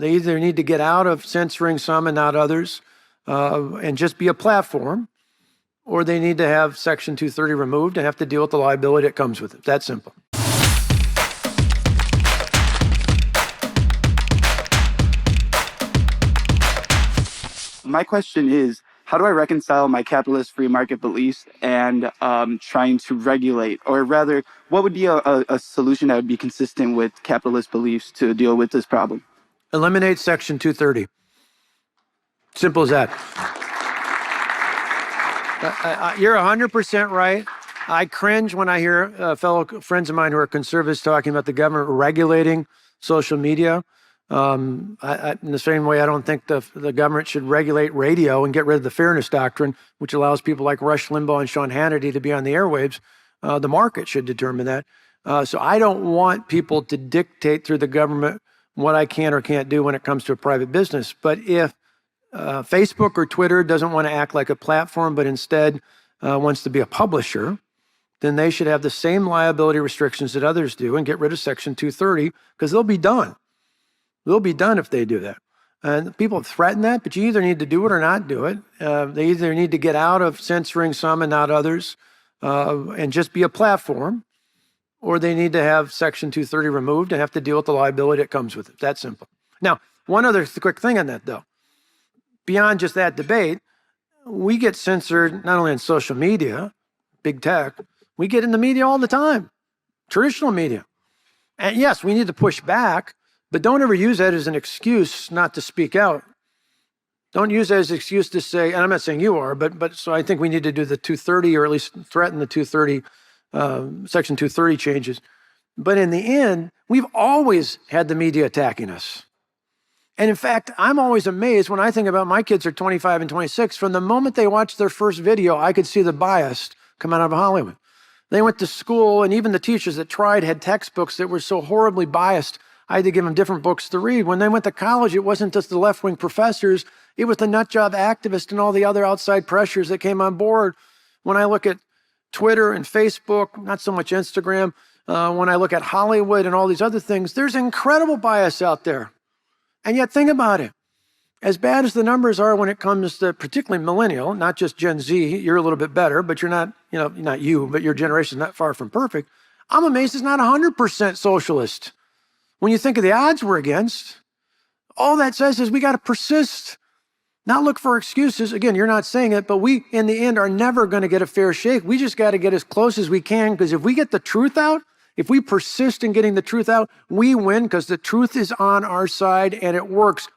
They either need to get out of censoring some and not others, and just be a platform, or they need to have Section 230 removed and have to deal with the liability that comes with it. That simple. My question is, how do I reconcile my capitalist free market beliefs and trying to regulate, or rather, what would be a solution that would be consistent with capitalist beliefs to deal with this problem? Eliminate Section 230. Simple as that. You're 100% right. I cringe when I hear fellow friends of mine who are conservatives talking about the government regulating social media. In the same way, I don't think the government should regulate radio and get rid of the fairness doctrine, which allows people like Rush Limbaugh and Sean Hannity to be on the airwaves. The market should determine that. So I don't want people to dictate through the government what I can or can't do when it comes to a private business. But if Facebook or Twitter doesn't want to act like a platform, but instead wants to be a publisher, then they should have the same liability restrictions that others do and get rid of Section 230, because they'll be done. They'll be done if they do that. And people threaten that, but you either need to do it or not do it. They either need to get out of censoring some and not others, and just be a platform, or they need to have Section 230 removed and have to deal with the liability that comes with it. That simple. Now, one other quick thing on that, though. Beyond just that debate, we get censored not only on social media, big tech, we get in the media all the time, traditional media. And yes, we need to push back, but don't ever use that as an excuse not to speak out. Don't use that as an excuse to say, and I'm not saying you are, but so I think we need to do the 230, or at least threaten the 230, Section 230 changes. But in the end, we've always had the media attacking us. And in fact, I'm always amazed when I think about my kids are 25 and 26. From the moment they watched their first video, I could see the bias come out of Hollywood. They went to school, and even the teachers that tried had textbooks that were so horribly biased, I had to give them different books to read. When they went to college, it wasn't just the left-wing professors, it was the nut job activists and all the other outside pressures that came on board. When I look at Twitter and Facebook, not so much Instagram, when I look at Hollywood and all these other things, there's incredible bias out there. And yet think about it. As bad as the numbers are when it comes to particularly millennial, not just Gen Z, you're a little bit better, but you're not, not you, but your generation is not far from perfect. I'm amazed it's not 100% socialist. When you think of the odds we're against, all that says is we got to persist, not look for excuses. Again, you're not saying it, but we, in the end, are never going to get a fair shake. We just got to get as close as we can, because if we get the truth out, if we persist in getting the truth out, we win, because the truth is on our side and it works.